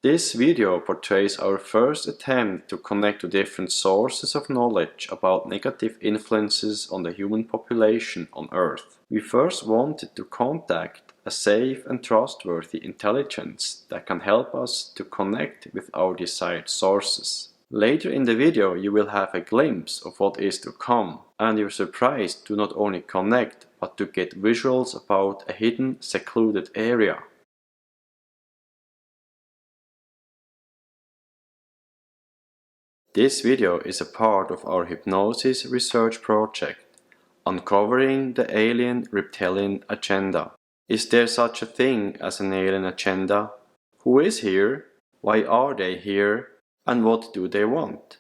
This video portrays our first attempt to connect to different sources of knowledge about negative influences on the human population on Earth. We first wanted to contact a safe and trustworthy intelligence that can help us to connect with our desired sources. Later in the video you will have a glimpse of what is to come, and you're surprised to not only connect but to get visuals about a hidden, secluded area. This video is a part of our hypnosis research project, uncovering the alien reptilian agenda. Is there such a thing as an alien agenda? Who is here? Why are they here? And what do they want?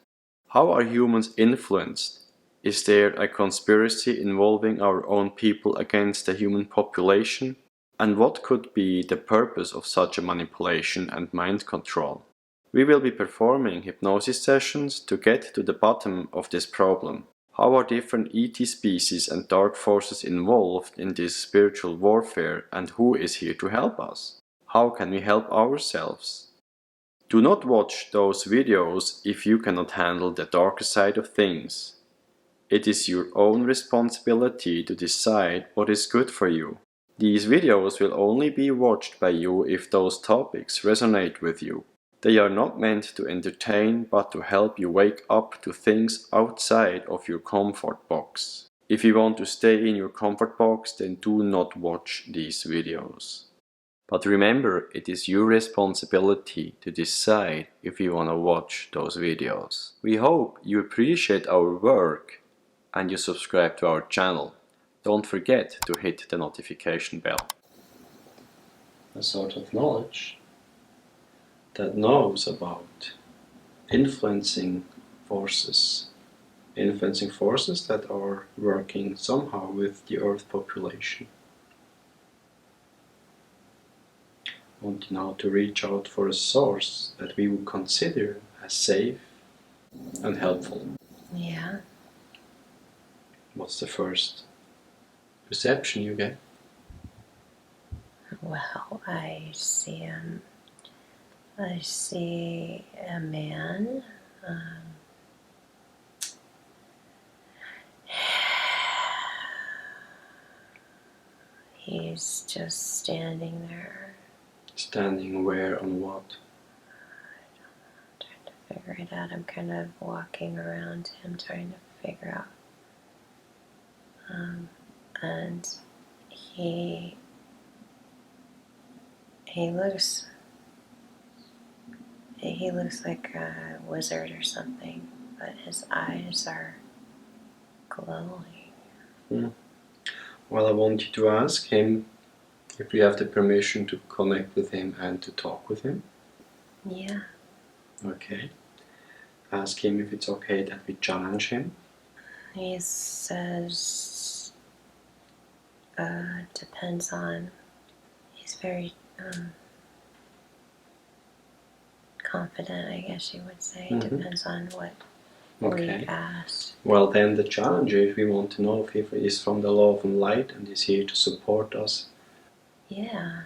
How are humans influenced? Is there a conspiracy involving our own people against the human population? And what could be the purpose of such a manipulation and mind control? We will be performing hypnosis sessions to get to the bottom of this problem. How are different ET species and dark forces involved in this spiritual warfare, and who is here to help us? How can we help ourselves? Do not watch those videos if you cannot handle the darker side of things. It is your own responsibility to decide what is good for you. These videos will only be watched by you if those topics resonate with you. They are not meant to entertain, but to help you wake up to things outside of your comfort box. If you want to stay in your comfort box, then do not watch these videos. But remember, it is your responsibility to decide if you want to watch those videos. We hope you appreciate our work and you subscribe to our channel. Don't forget to hit the notification bell. A sort of knowledge that knows about influencing forces that are working somehow with the Earth population. I want now to reach out for a source that we would consider as safe and helpful. Yeah. What's the first perception you get? Well, I see a man. He's just standing there. Standing where, on what? I'm trying to figure it out. I'm kind of walking around him, trying to figure out. And he looks like a wizard or something, but his eyes are glowing. Well, I want you to ask him if you have the permission to connect with him and to talk with him. Yeah. Okay. Ask him if it's okay that we challenge him. He says, depends on, he's very confident, I guess you would say. Depends on what we ask. Well, then the challenge is we want to know if he is from the law of light and is here to support us. Yeah.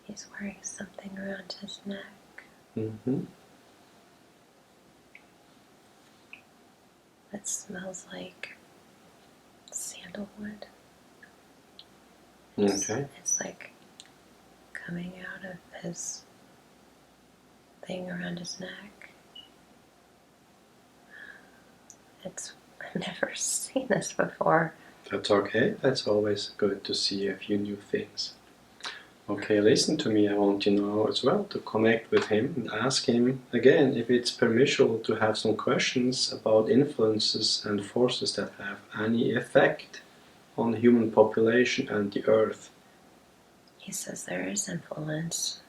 He's wearing something around his neck. That smells like sandalwood. It's like coming out of his thing around his neck. I've never seen this before. That's okay. That's always good to see a few new things. Okay, listen to me. I want you now as well to connect with him and ask him again if it's permissible to have some questions about influences and forces that have any effect on the human population and the Earth. He says there is influence.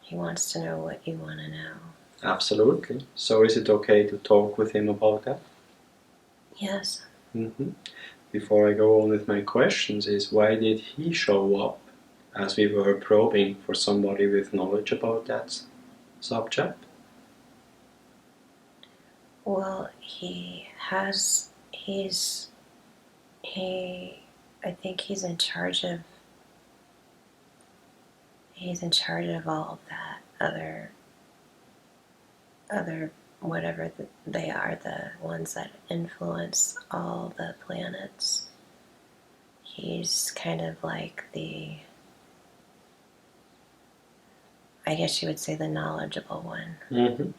He wants to know what you want to know. Absolutely. So is it okay to talk with him about that? Yes. Before I go on with my questions is, why did he show up as we were probing for somebody with knowledge about that subject? Well, I think he's in charge of He's in charge of all of that other whatever they are, the ones that influence all the planets. He's kind of like I guess you would say the knowledgeable one. Mm-hmm.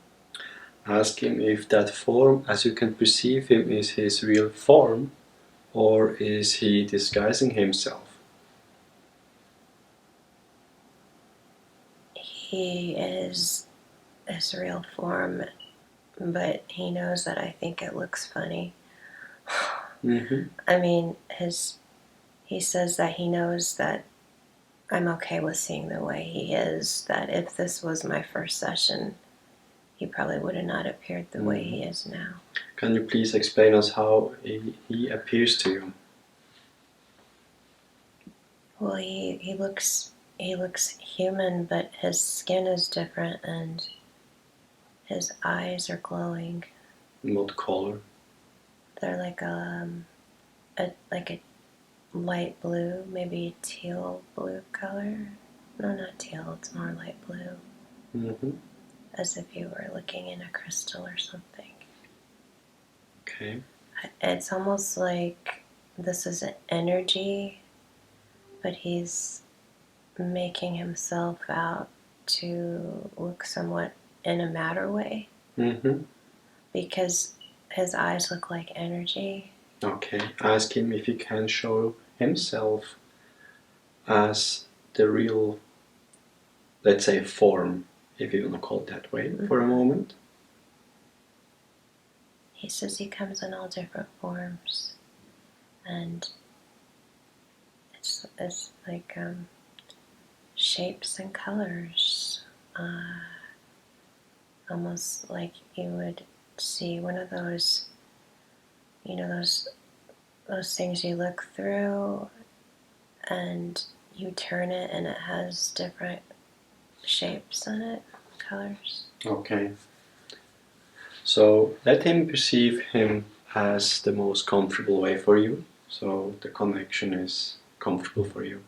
Ask him if that form, as you can perceive him, is his real form, or is he disguising himself? He is his real form, but he knows that I think it looks funny. Mm-hmm. I mean, he says that he knows that I'm okay with seeing the way he is, that if this was my first session, he probably would have not appeared the way he is now. Can you please explain us how he appears to you? Well, he looks human, but his skin is different and his eyes are glowing. What color? They're like a light blue, maybe teal blue color. No, not teal, it's more light blue. Mm-hmm. As if you were looking in a crystal or something. Okay. It's almost like this is an energy, but he's making himself out to look somewhat in a matter way. Mm-hmm. Because his eyes look like energy. Okay. Ask him if he can show himself as the real, let's say, form, if you want to call it that way, for a moment. He says he comes in all different forms, and it's like shapes and colors, almost like you would see one of those, those things you look through, and you turn it, and it has different shapes on it, colors. Okay. So let him perceive him as the most comfortable way for you. So the connection is comfortable for you.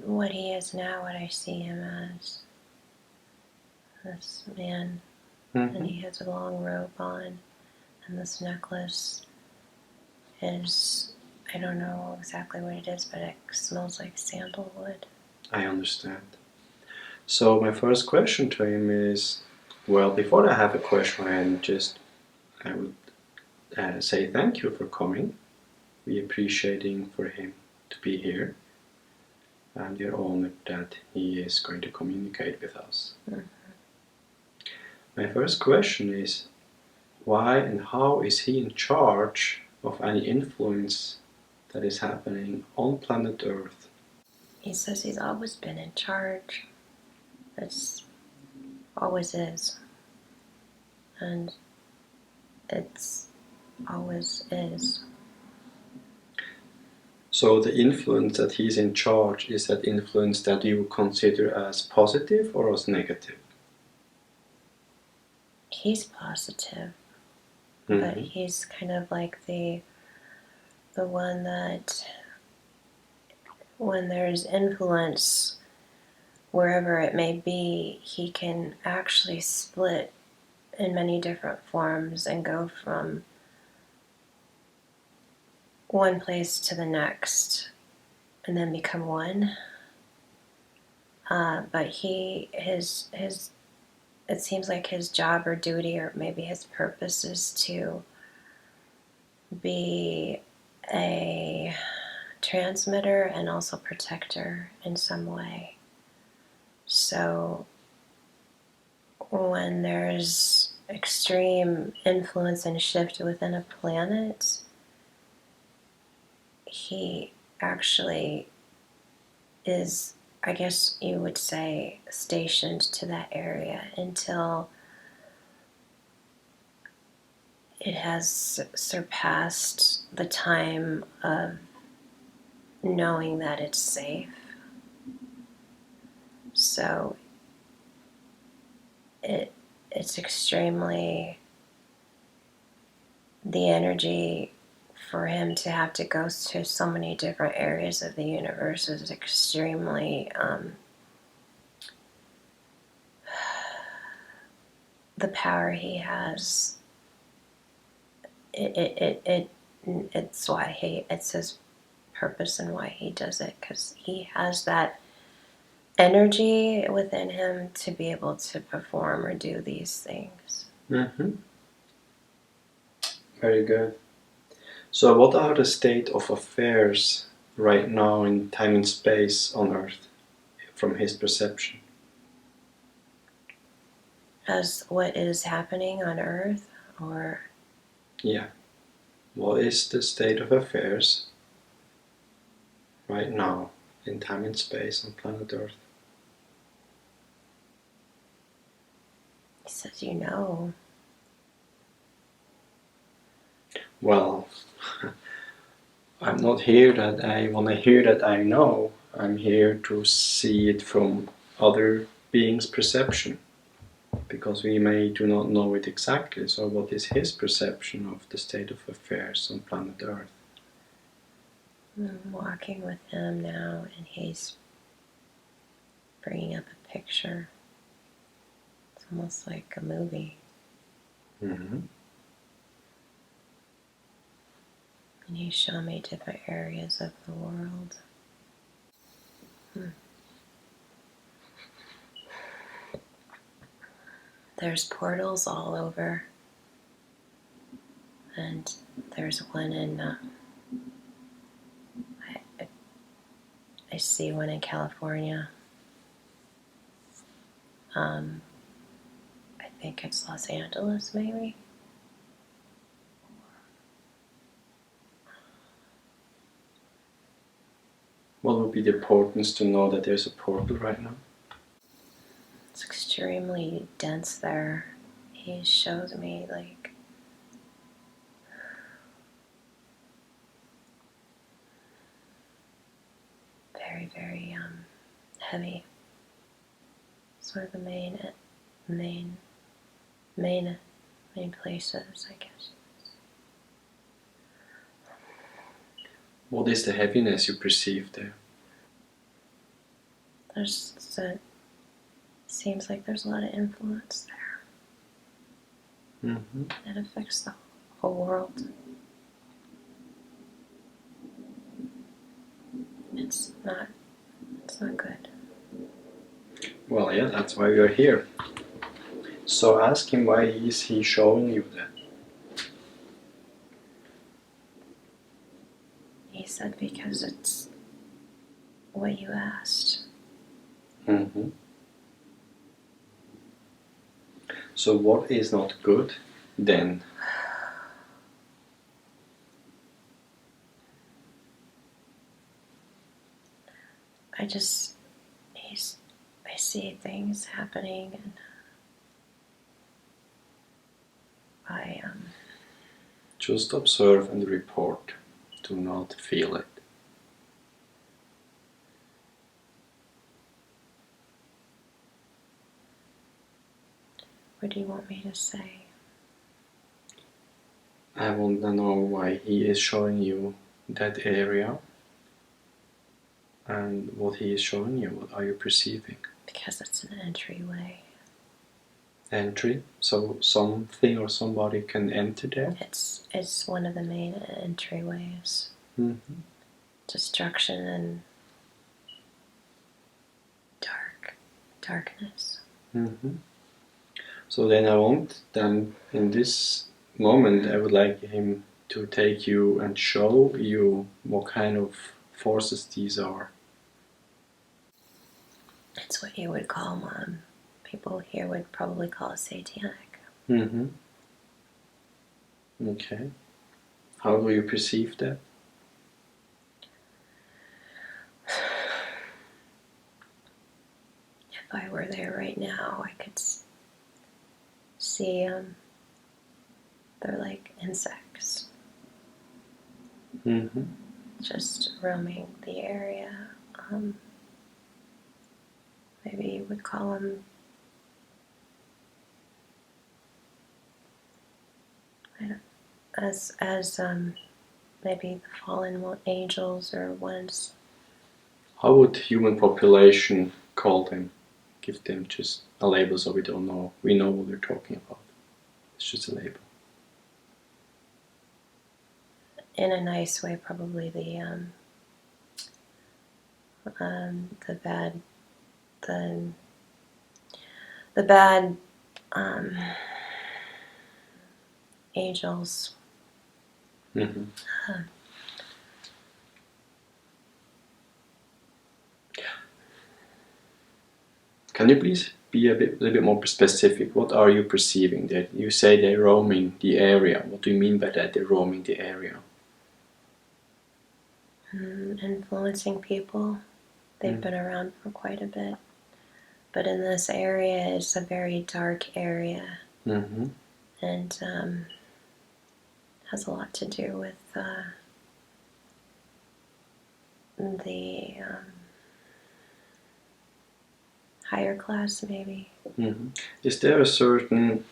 What he is now, what I see him as. This man, and he has a long robe on, and this necklace is, I don't know exactly what it is, but it smells like sandalwood. I understand. So my first question to him is, well, before I have a question, I would say thank you for coming. We appreciating for him to be here, and we're honored that he is going to communicate with us. Mm-hmm. My first question is, why and how is he in charge of any influence that is happening on planet Earth? He says he's always been in charge. It's always is. And it's always is. So the influence that he's in charge, is that influence that you would consider as positive or as negative? He's positive, but he's kind of like the one that, when there's influence, wherever it may be, he can actually split in many different forms and go from one place to the next and then become one. But it seems like his job or duty, or maybe his purpose, is to be a transmitter and also protector in some way. So when there's extreme influence and shift within a planet, he actually is, I guess you would say, stationed to that area until it has surpassed the time of knowing that it's safe. So it's extremely, the energy for him to have to go to so many different areas of the universe is extremely the power he has. It's why it's his purpose and why he does it, because he has that energy within him to be able to perform or do these things. Very good. So what are the state of affairs right now in time and space on Earth from his perception? As what is happening on Earth, or? Yeah. What is the state of affairs right now in time and space on planet Earth? He says, you know. Well, I'm not here that I want to hear that I know. I'm here to see it from other beings' perception, because we may do not know it exactly. So what is his perception of the state of affairs on planet Earth? I'm walking with him now, and he's bringing up a picture. It's almost like a movie. And he's showing me different areas of the world. There's portals all over, and there's one in I see one in California. I think it's Los Angeles, maybe. What would be the importance to know that there's a portal right now? It's extremely dense there. He shows me like very, very heavy. It's one of the main places, I guess. What is the heaviness you perceive there? Seems like there's a lot of influence there. It affects the whole world. It's not good. Well, yeah, that's why we are here. So ask him, why is he showing you that? He said because it's what you asked. So what is not good then? I see things happening, and I Just observe and report. Do not feel it. What do you want me to say? I want to know why he is showing you that area, and what he is showing you. What are you perceiving? Because it's an entryway. Entry? So something or somebody can enter there? It's one of the main entryways. Destruction and darkness. So then in this moment, I would like him to take you and show you what kind of forces these are. It's what you would call people here would probably call satanic. Okay. How do you perceive that? If I were there right now, I could see they're like insects. Just roaming the area. Maybe you would call them as maybe the fallen angels or ones. How would human population call them? give them just a label so we don't know. We know what we're talking about. It's just a label. In a nice way, probably the bad angels. Mm-hmm. Can you please be a little bit more specific? What are you perceiving there? You say they're roaming the area. What do you mean by that, they're roaming the area? Influencing people. They've been around for quite a bit. But in this area, it's a very dark area. Mm-hmm. And has a lot to do with the higher class, maybe. Mm-hmm. Is there a certain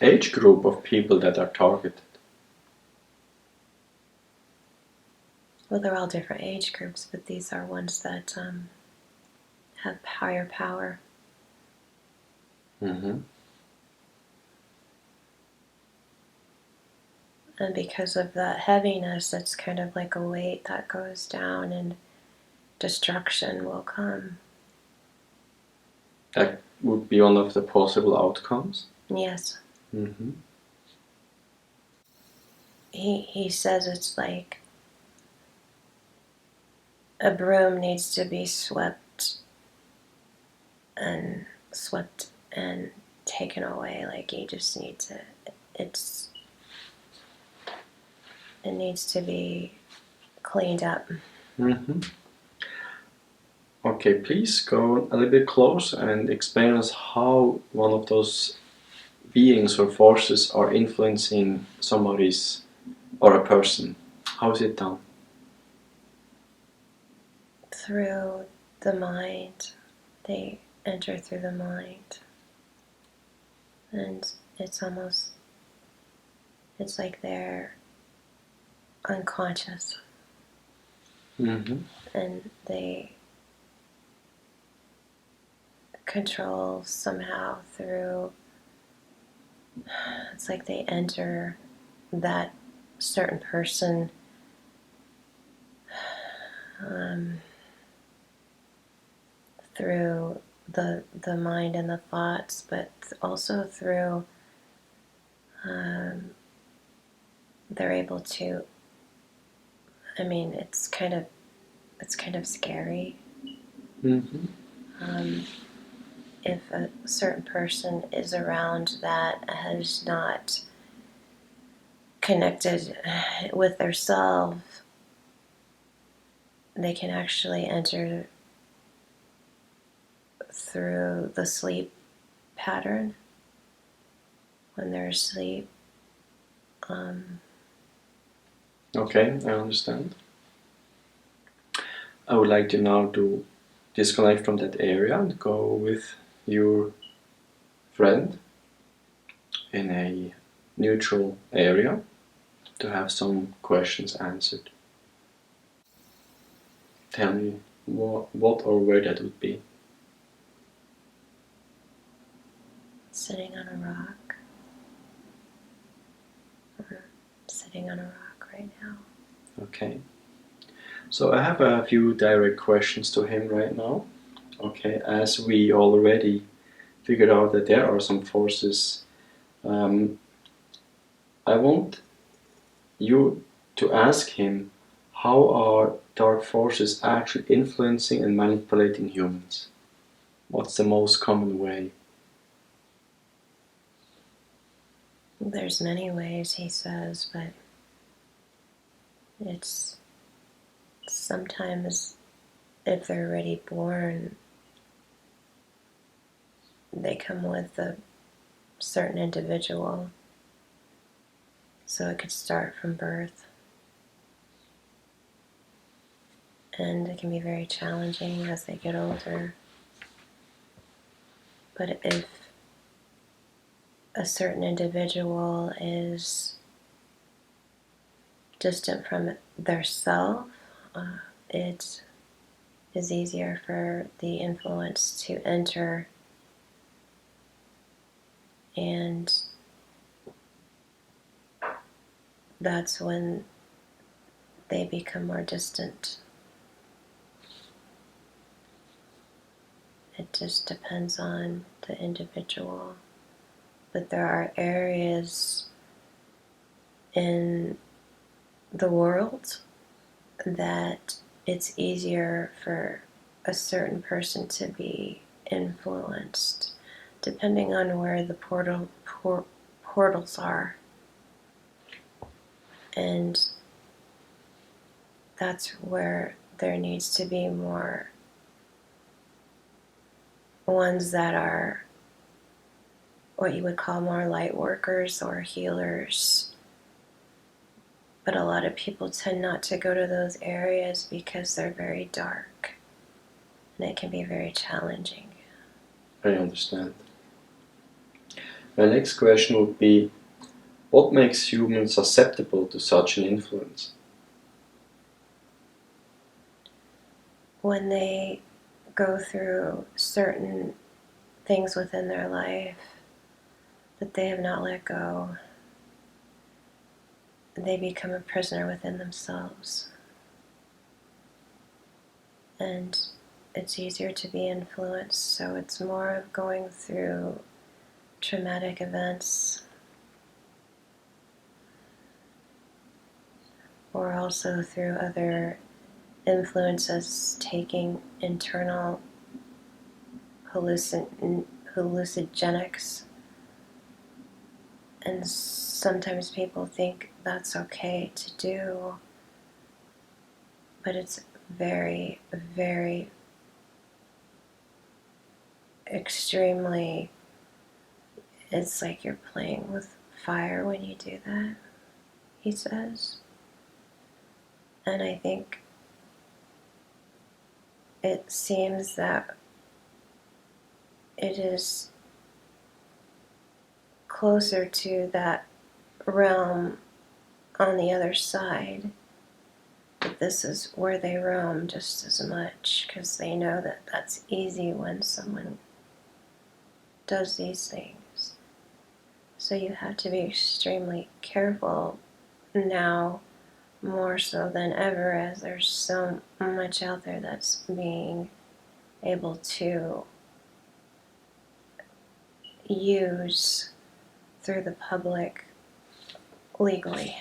age group of people that are targeted? Well, they're all different age groups, but these are ones that have higher power. Mm-hmm. And because of that heaviness, it's kind of like a weight that goes down and destruction will come. That would be one of the possible outcomes? Yes. Mm-hmm. He says it's like a broom needs to be swept and taken away. Like you just need to, it needs to be cleaned up. Mm-hmm. Okay, please go a little bit close and explain us how one of those beings or forces are influencing somebody's or a person. How is it done? Through the mind. They enter through the mind. And it's like they're unconscious. Mm-hmm. And they control somehow through, it's like they enter that certain person through the mind and the thoughts, but also through they're able to, I mean, it's kind of scary. Mm-hmm. If a certain person is around that has not connected with their self, they can actually enter through the sleep pattern when they're asleep. Okay, I understand. I would like to now to disconnect from that area and go with your friend in a neutral area to have some questions answered. Tell me what or where that would be. Sitting on a rock. Sitting on a rock right now. Okay. So I have a few direct questions to him right now. Okay, as we already figured out that there are some forces, I want you to ask him how are dark forces actually influencing and manipulating humans? What's the most common way? There's many ways, he says, but it's sometimes if they're already born, they come with a certain individual. So it could start from birth. And it can be very challenging as they get older. But if a certain individual is distant from their self, it is easier for the influence to enter, and that's when they become more distant. It just depends on the individual. But there are areas in the world that it's easier for a certain person to be influenced, depending on where the portals are. And that's where there needs to be more ones that are what you would call more light workers or healers. But a lot of people tend not to go to those areas because they're very dark, and it can be very challenging. I understand. My next question would be, what makes humans susceptible to such an influence? When they go through certain things within their life that they have not let go, they become a prisoner within themselves. And it's easier to be influenced, so it's more of going through traumatic events, or also through other influences, taking internal hallucinogenics. And sometimes people think that's okay to do, but it's very, very extremely, it's like you're playing with fire when you do that, he says. And I think it seems that it is closer to that realm on the other side, but this is where they roam just as much, because they know that that's easy when someone does these things. So you have to be extremely careful now, more so than ever, as there's so much out there that's being able to use through the public legally.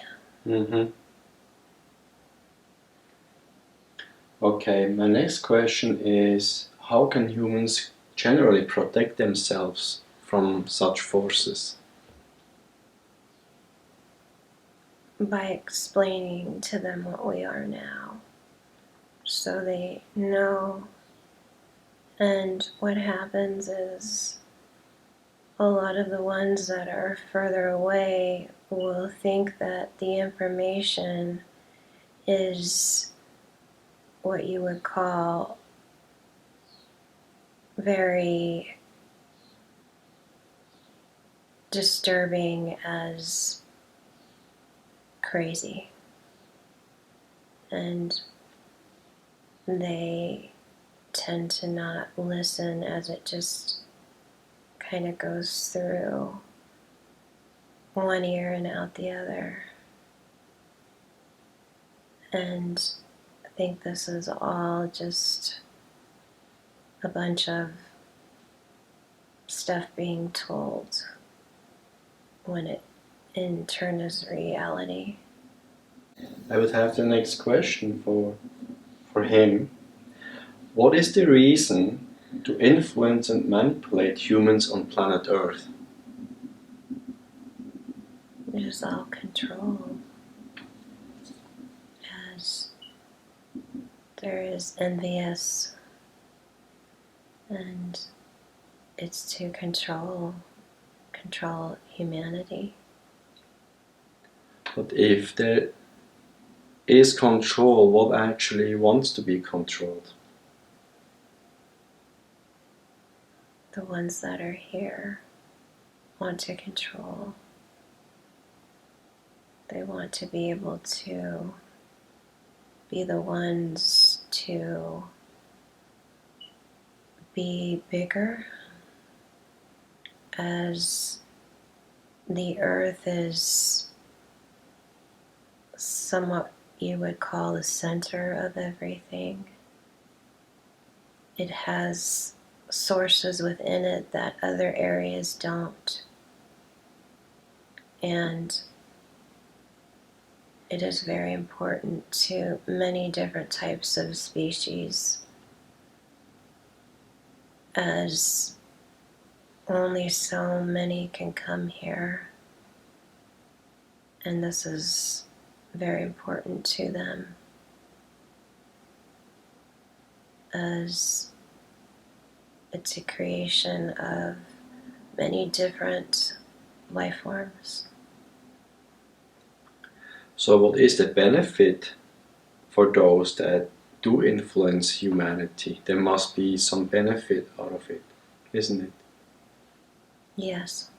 Okay, my next question is, how can humans generally protect themselves from such forces? By explaining to them what we are now, so they know. And what happens is a lot of the ones that are further away will think that the information is what you would call very disturbing as crazy. And they tend to not listen, as it just kind of goes through one ear and out the other. And I think this is all just a bunch of stuff being told when it in turn is reality. I would have the next question for him. What is the reason to influence and manipulate humans on planet Earth? It is all control, as there is envious, and it's to control humanity. But if there is control, what actually wants to be controlled? The ones that are here want to control. They want to be able to be the ones to be bigger, as the earth is somewhat you would call the center of everything. It has sources within it that other areas don't. And it is very important to many different types of species, as only so many can come here, and this is very important to them, as it's a creation of many different life forms. So what is the benefit for those that do influence humanity? There must be some benefit out of it, isn't it? Yes.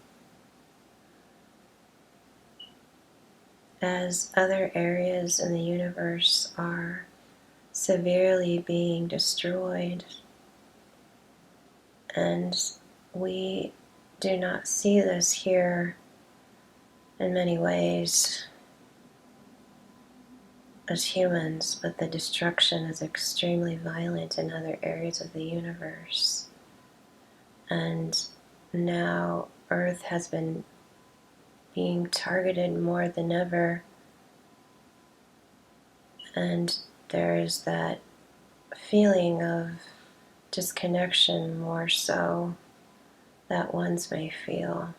As other areas in the universe are severely being destroyed, and we do not see this here in many ways as humans, but the destruction is extremely violent in other areas of the universe. And now Earth has been being targeted more than ever, and there is that feeling of disconnection more so that ones may feel.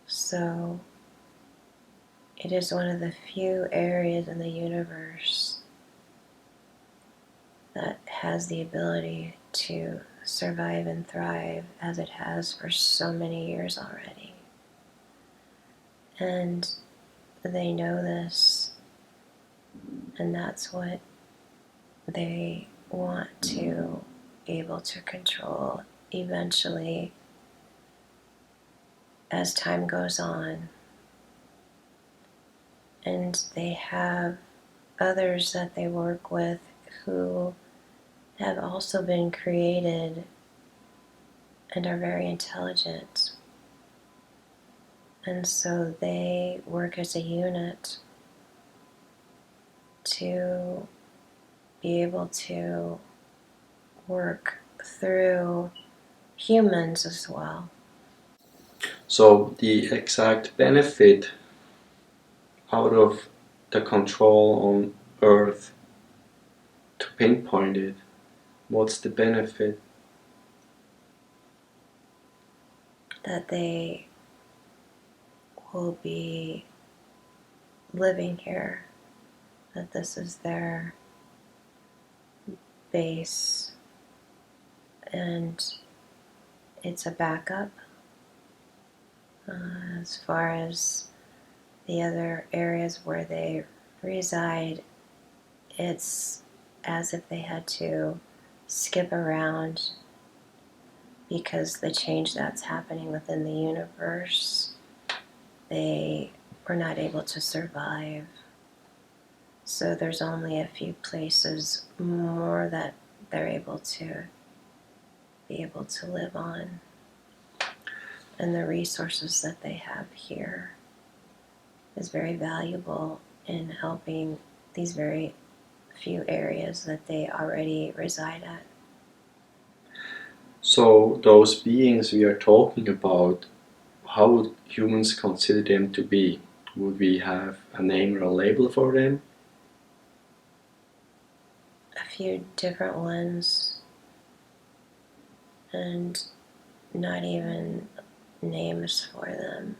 So it is one of the few areas in the universe that has the ability to survive and thrive as it has for so many years already. And they know this, and that's what they want to be able to control eventually as time goes on. And they have others that they work with who have also been created and are very intelligent. And so they work as a unit to be able to work through humans as well. So the exact benefit out of the control on Earth, to pinpoint it, what's the benefit? That they will be living here, that this is their base, and it's a backup as far as the other areas where they reside. It's as if they had to skip around because the change that's happening within the universe, they were not able to survive. So there's only a few places more that they're able to live on. And the resources that they have here is very valuable in helping these very few areas that they already reside at. So those beings we are talking about, how would humans consider them to be? Would we have a name or a label for them? A few different ones, and not even names for them,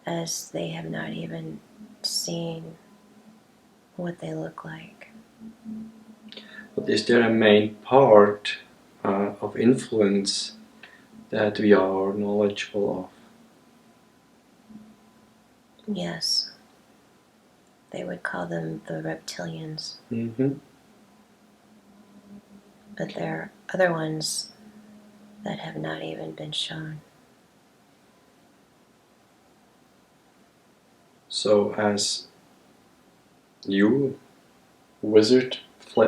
as they have not even seen what they look like. But is there a main part of influence that we are knowledgeable Yes, they would call them the Reptilians, of? Mm-hmm. but there are other ones that have not even been shown. So as you, wizard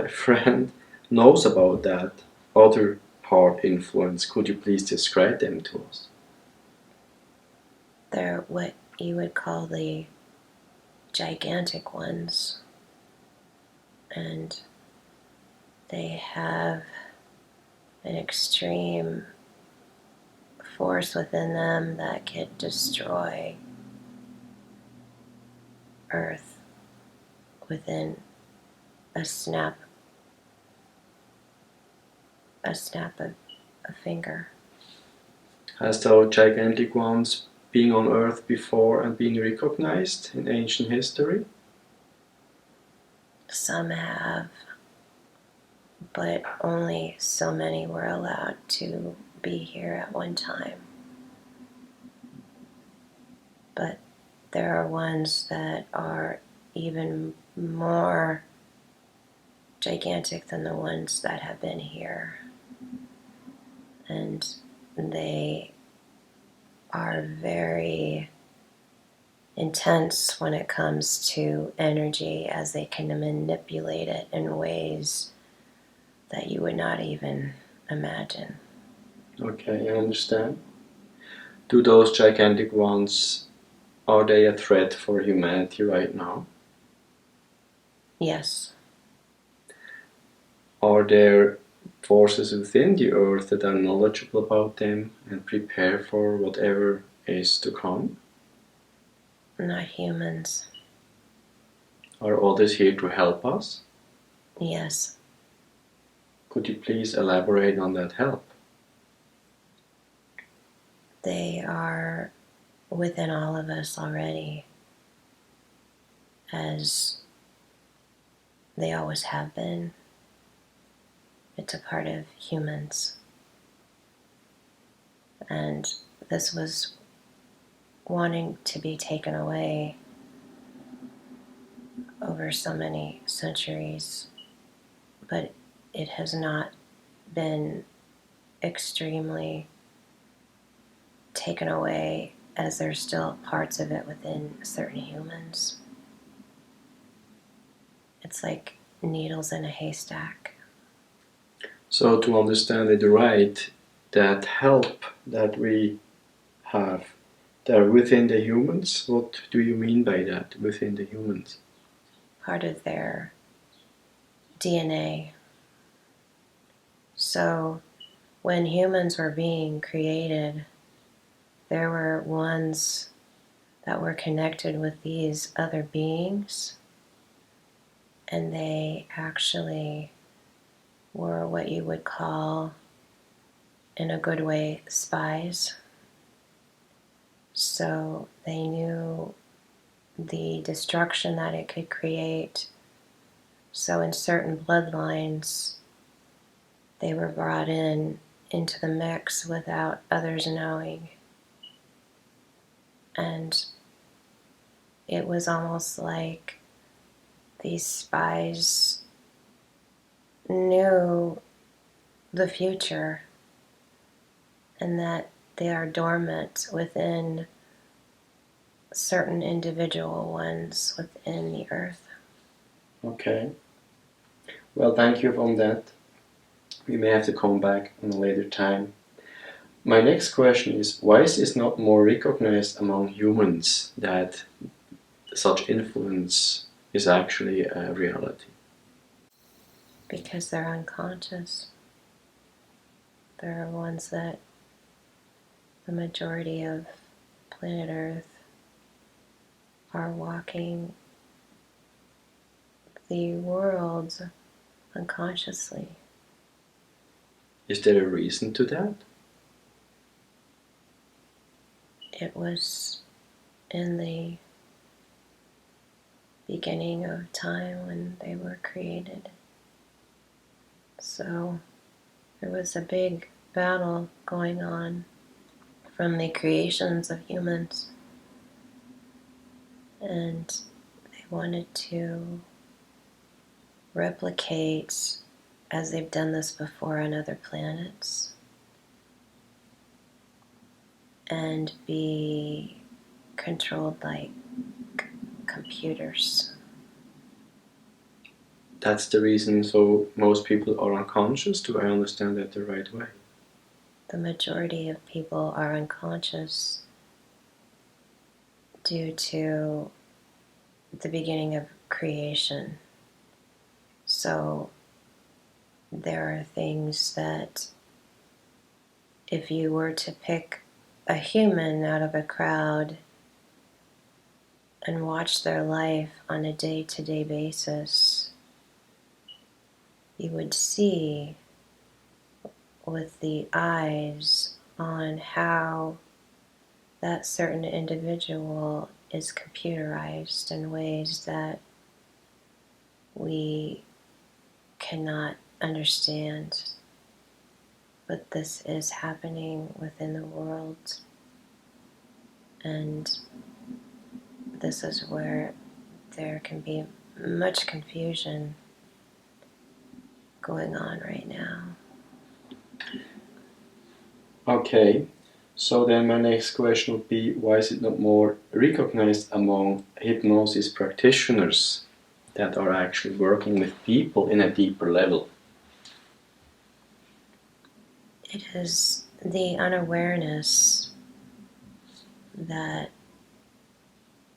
friend, knows about that other part influence, could you please describe them to us? They're what you would call the gigantic ones, and they have an extreme force within them that could destroy Earth within a snap of a finger. Has those gigantic ones been on Earth before and been recognized in ancient history? Some have, but only so many were allowed to be here at one time. But there are ones that are even more gigantic than the ones that have been here. And they are very intense when it comes to energy, as they can manipulate it in ways that you would not even imagine. Okay, I understand. Do those gigantic ones, are they a threat for humanity right now? Yes. Are there forces within the Earth that are knowledgeable about them and prepare for whatever is to come? Not humans. Are others here to help us? Yes. Could you please elaborate on that help? They are within all of us already, as they always have been. It's a part of humans. And this was wanting to be taken away over so many centuries, but it has not been extremely taken away, as there's still parts of it within certain humans. It's like needles in a haystack. So, to understand it right, that help that we have, they're within the humans? What do you mean by that, within the humans? Part of their DNA. So, when humans were being created, there were ones that were connected with these other beings, and they actually were what you would call, in a good way, spies. So they knew the destruction that it could create. So in certain bloodlines, they were brought into the mix without others knowing. And it was almost like these spies knew the future, and that they are dormant within certain individual ones within the earth. Okay. Well, thank you on that. We may have to come back on a later time. My next question is, why is this not more recognized among humans, that such influence is actually a reality? Because they're unconscious. They're ones that the majority of planet Earth are walking the world unconsciously. Is there a reason to that? It was in the beginning of time when they were created. So there was a big battle going on from the creations of humans, and they wanted to replicate, as they've done this before on other planets, and be controlled like computers. That's the reason so most people are unconscious. Do I understand that the right way? The majority of people are unconscious due to the beginning of creation. So there are things that if you were to pick a human out of a crowd and watch their life on a day-to-day basis, you would see with the eyes on how that certain individual is computerized in ways that we cannot understand. But this is happening within the world, and this is where there can be much confusion going on right now. Okay, so then my next question would be, why is it not more recognized among hypnosis practitioners that are actually working with people in a deeper level? It is the unawareness that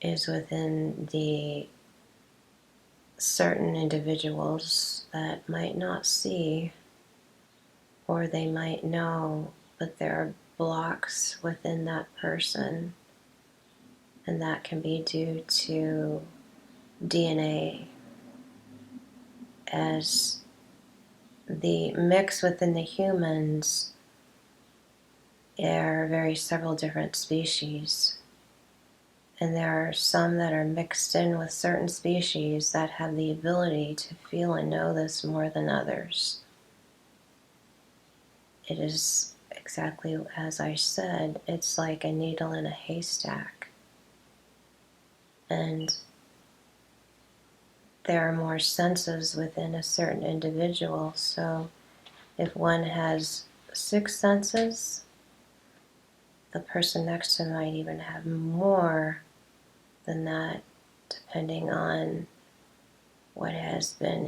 is within the certain individuals that might not see, or they might know, but there are blocks within that person, and that can be due to DNA, as the mix within the humans are very several different species. And there are some that are mixed in with certain species that have the ability to feel and know this more than others. It is exactly as I said, it's like a needle in a haystack. And there are more senses within a certain individual. So if one has 6 senses, the person next to might even have more than that, depending on what has been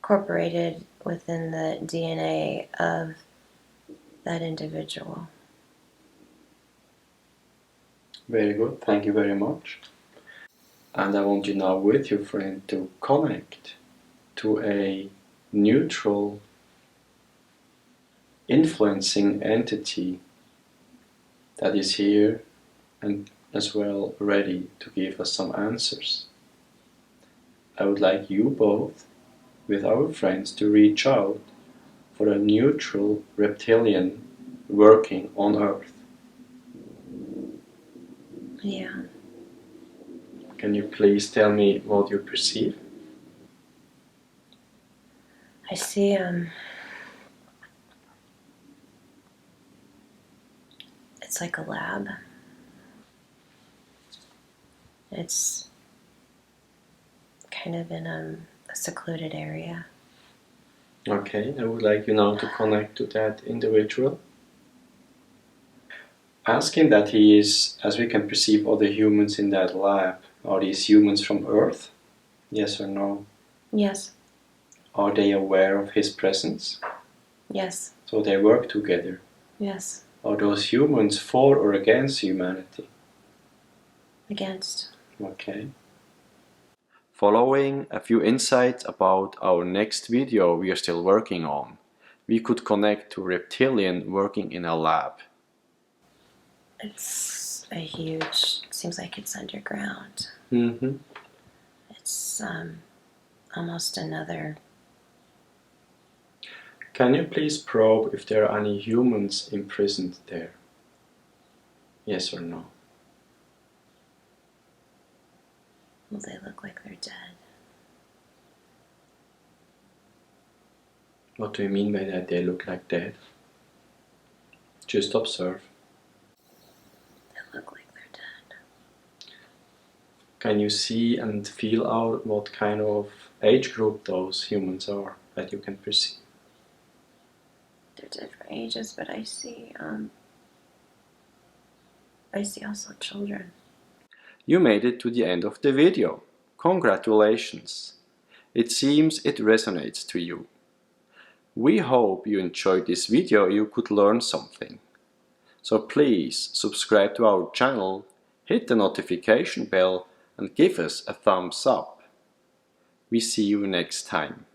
incorporated within the DNA of that individual. Very good, thank you very much. And I want you now with your friend to connect to a neutral, influencing entity that is here and as well ready to give us some answers. I would like you both, with our friends, to reach out for a neutral reptilian working on Earth. Yeah. Can you please tell me what you perceive? I see it's like a lab. It's kind of in a secluded area. Okay, I would like you now to connect to that individual. Ask him that he is, as we can perceive other humans in that lab, are these humans from Earth? Yes or no? Yes. Are they aware of his presence? Yes. So they work together. Yes. Are those humans for or against humanity? Against. Okay. Following a few insights about our next video we are still working on, we could connect to Reptilian working in a lab. It's a huge, it seems like it's underground. Mm-hmm. It's almost another. Can you please probe if there are any humans imprisoned there? Yes or no? Well, they look like they're dead. What do you mean by that? They look like dead? Just observe. They look like they're dead. Can you see and feel out what kind of age group those humans are that you can perceive? They're different ages, but I see also children. You made it to the end of the video. Congratulations! It seems it resonates to you. We hope you enjoyed this video, you could learn something. So please subscribe to our channel, hit the notification bell and give us a thumbs up. We see you next time.